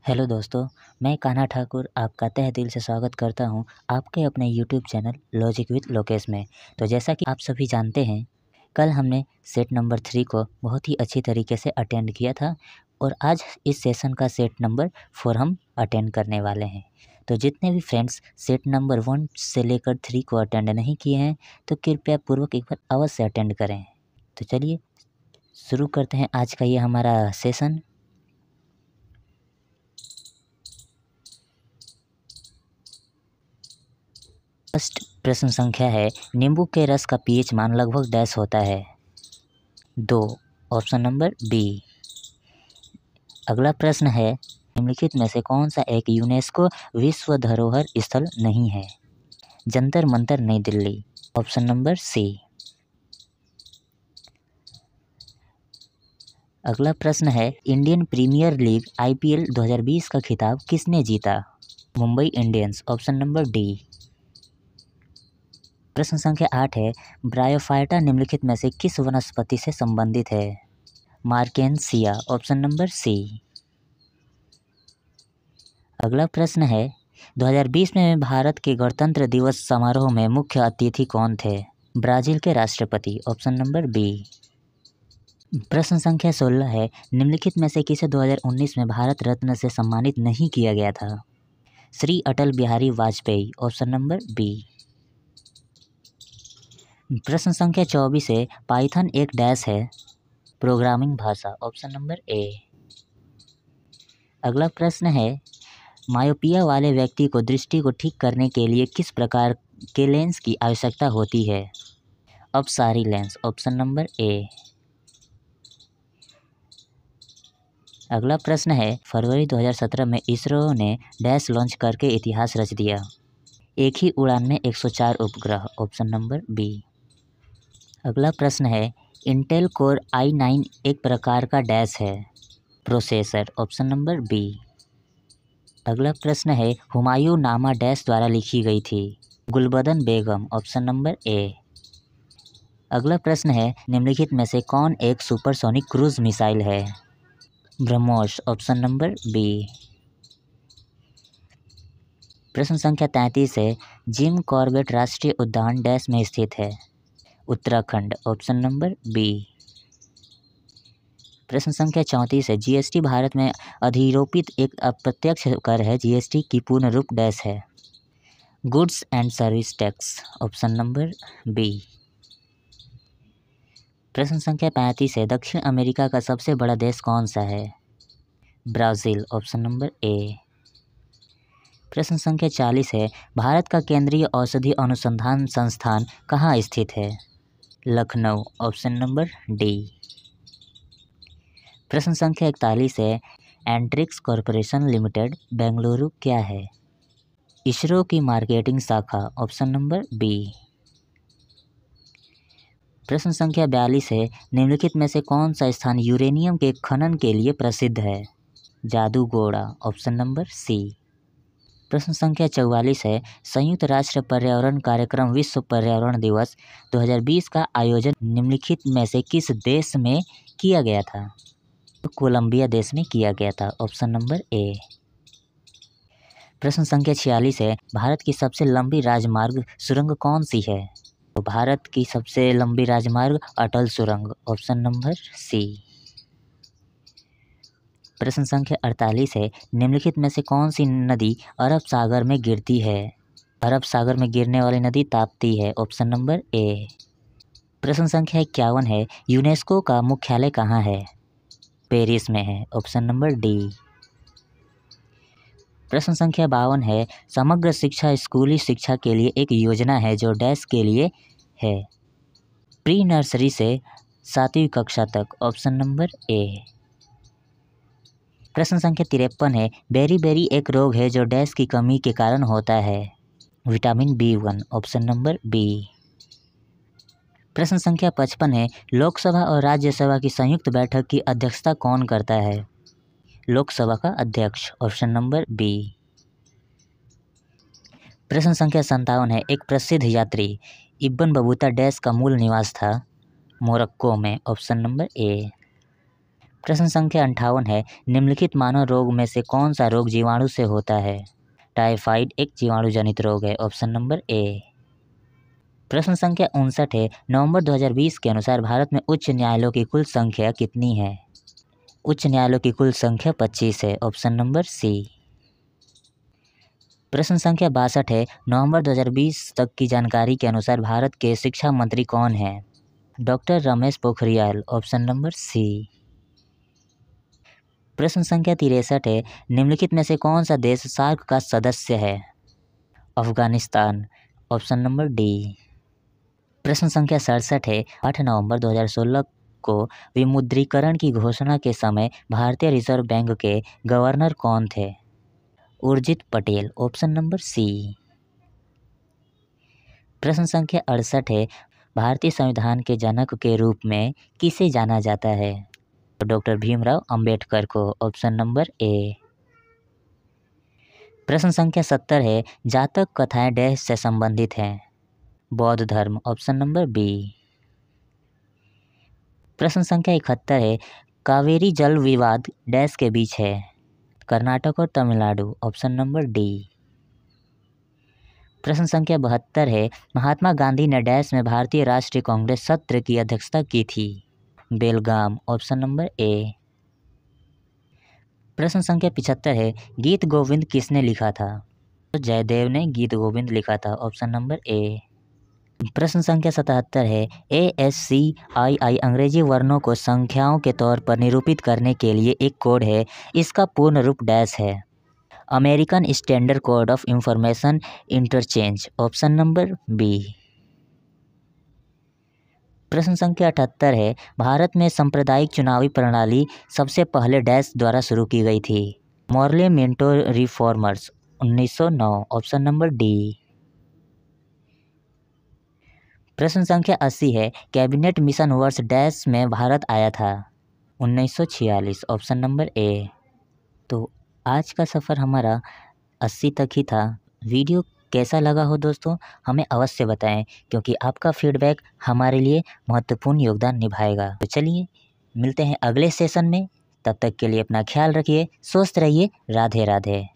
Hello दोस्तों, मैं कान्हा ठाकुर आपका तहे दिल से स्वागत करता हूं आपके अपने YouTube channel logic with Lokesh में। तो जैसा कि आप सभी जानते हैं, कल हमने सेट नंबर 3 को बहुत ही अच्छी तरीके से अटेंड किया था और आज इस सेशन का सेट नंबर 4 हम अटेंड करने वाले हैं। तो जितने भी फ्रेंड्स सेट नंबर 1 से लेकर 3 को अटेंड नहीं किए हैं, तो कृपया पूर्वक एक बार अवश्य अटेंड करें। तो चलिए शुरू करते हैं आज का ये हमारा सेशन। फर्स्ट प्रश्न संख्या है, नींबू के रस का पीएच मान लगभग डैश होता है? 2। Option number B. अगला प्रश्न है, निम्नलिखित में से कौन सा एक यूनेस्को विश्व धरोहर स्थल नहीं है? जंतर मंतर नई दिल्ली। Option number C. अगला प्रश्न है, इंडियन प्रीमियर लीग IPL 2020 का खिताब किसने जीता? Mumbai Indians. Option number D. प्रश्न संख्या 8 है, ब्रायोफाइटा निम्नलिखित में से किस वनस्पति से संबंधित है? मार्केंसिया। Option number C. अगला प्रश्न है, 2020 में भारत के गणतंत्र दिवस समारोह में मुख्य अतिथि कौन थे? ब्राज़ील के राष्ट्रपति। Option number B. प्रश्न संख्या 16 है, निम्नलिखित में से किसे 2019 में भारत रत्न से सम्मानित नहीं किया गया था? Shri Atal Bihari Vajpayee. Option number B. प्रश्न संख्या 24 है, पाइथन एक डैश है प्रोग्रामिंग भाषा। Option number A. अगला प्रश्न है, मायोपिया वाले व्यक्ति को दृष्टि को ठीक करने के लिए किस प्रकार के लेंस की आवश्यकता होती है? अपसारी लेंस। Option number A. अगला प्रश्न है, फरवरी 2017 में इसरो ने डैश लॉन्च करके इतिहास रच दिया? एक ही उड़ान में 104 उपग्रह। Option number B. अगला प्रश्न है, इंटेल कोर i9 एक प्रकार का डैश है प्रोसेसर। Option number B. अगला प्रश्न है, हुमायूं नामा डैश द्वारा लिखी गई थी? Gulbadan Begum. Option number A. अगला प्रश्न है, निम्नलिखित में से कौन एक सुपरसोनिक क्रूज मिसाइल है? ब्रह्मोस। Option number B. प्रश्न संख्या 33 है, जिम कॉर्बेट राष्ट्रीय उद्यान डैश में स्थित है? उत्तराखंड। Option number B. प्रश्न संख्या 34 है, GST भारत में अधिरोपित एक अप्रत्यक्ष कर है। GST की पूर्ण रूप डैश है? Goods and service tax. Option number B. प्रश्न संख्या 35 है, दक्षिण अमेरिका का सबसे बड़ा देश कौन सा है? ब्राज़ील। ऑप्शन नंबर ए। प्रश्न संख्या 40 है, भारत का केंद्रीय औषधि अनुसंधान संस्थान कहाँ स्थित है? लखनऊ। Option number D. प्रश्न संख्या 41 है, एंट्रिक्स कॉरपोरेशन लिमिटेड बेंगलुरु क्या है? इसरो की मार्केटिंग शाखा। Option number B. प्रश्न संख्या 42 है, निम्नलिखित में से कौन सा स्थान यूरेनियम के खनन के लिए प्रसिद्ध है? जादूगोड़ा। Option number C. प्रश्न संख्या 44 है, संयुक्त राष्ट्र पर्यावरण कार्यक्रम विश्व पर्यावरण दिवस 2020 का आयोजन निम्नलिखित में से किस देश में किया गया था? कोलंबिया देश में किया गया था। ऑप्शन नंबर ए। प्रश्न संख्या 46 है, भारत की सबसे लंबी राजमार्ग सुरंग कौन सी है? तो भारत की सबसे लंबी राजमार्ग अटल सुरंग। Option number C. प्रश्न संख्या 48 है, निम्नलिखित में से कौन सी नदी अरब सागर में गिरती है? अरब सागर में गिरने वाली नदी ताप्ती है। ऑप्शन नंबर ए। प्रश्न संख्या 51 है, यूनेस्को का मुख्यालय कहाँ है? पेरिस में है। Option number D. प्रश्न संख्या 52 है, समग्र शिक्षा स्कूली शिक्षा के लिए एक योजना है जो डैश के लिए है? प्री नर्सरी से 7वीं कक्षा तक। ऑप्शन नंबर ए। प्रश्न संख्या 53 है, बेरी एक रोग है जो डैश की कमी के कारण होता है? Vitamin B1। Option number B. प्रश्न संख्या 55 है, लोकसभा और राज्यसभा की संयुक्त बैठक की अध्यक्षता कौन करता है? लोकसभा का अध्यक्ष। Option number B. प्रश्न संख्या 57 है, एक प्रसिद्ध यात्री इब्न बतूता डैश का मूल निवास था? मोरक्को में। ऑप्शन नंबर ए। प्रश्न संख्या 58 है, निम्नलिखित मानव रोग में से कौन सा रोग जीवाणु से होता है? टाइफाइड एक जीवाणु जनित रोग है, ऑप्शन नंबर ए। प्रश्न संख्या 59 है, नवंबर 2020 के अनुसार भारत में उच्च न्यायालयों की कुल संख्या कितनी है? उच्च न्यायालयों की कुल संख्या 25 है, ऑप्शन नंबर सी। प्रश्न संख्या 62 है, नवंबर 2020 तक की जानकारी के अनुसार भारत के शिक्षा मंत्री कौन हैं? Doctor Ramesh Pokhriyal, option number C. प्रश्न संख्या 63 है, निम्नलिखित में से कौन सा देश सार्क का सदस्य है? Afghanistan, option number D. प्रश्न संख्या 67 है, 8 नवंबर 2016 को विमुद्रीकरण की घोषणा के समय भारतीय रिजर्व बैंक के गवर्नर कौन थे? Urjit Patel, option number C. प्रश्न संख्या 68 है, भारतीय संविधान के जनक के रूप में किसे जाना जाता है? डॉक्टर भीमराव अंबेडकर को, ऑप्शन नंबर ए। प्रश्न संख्या 70 है, जातक कथाएं डैश से संबंधित हैं? बौद्ध धर्म, ऑप्शन नंबर बी। प्रश्न संख्या 71 है, कावेरी जल विवाद डैश के बीच है? कर्नाटक और तमिलनाडु, ऑप्शन नंबर डी। प्रश्न संख्या 72 है, महात्मा गांधी ने डैश में भारतीय राष्ट्रीय कांग्रेस सत्र की अध्यक्षता की थी? बेलगाम, ऑप्शन नंबर ए। प्रश्न संख्या 75 है, गीत गोविंद किसने लिखा था? तो जयदेव ने गीत गोविंद लिखा था, ऑप्शन नंबर ए। प्रश्न संख्या 77 है, ASCII अंग्रेजी वर्णों को संख्याओं के तौर पर निरूपित करने के लिए एक कोड है, इसका पूर्ण रूप डैश है? American standard code of information interchange, option number B. प्रश्न संख्या 78 है, भारत में सांप्रदायिक चुनावी प्रणाली सबसे पहले डैश द्वारा शुरू की गई थी? Morley Minto reformers, 1909, option number D. प्रश्न संख्या 80 है, कैबिनेट मिशन वर्ष डैश में भारत आया था? 1946, ऑप्शन नंबर ए। तो आज का सफ़र हमारा 80 तक ही था। वीडियो कैसा लगा हो दोस्तों, हमें अवश्य बताएं, क्योंकि आपका फीडबैक हमारे लिए महत्वपूर्ण योगदान निभाएगा। तो चलिए मिलते हैं अगले सेशन में, तब तक के लिए अपना ख्याल रखिए, स्वस्थ रहिए, राधे राधे।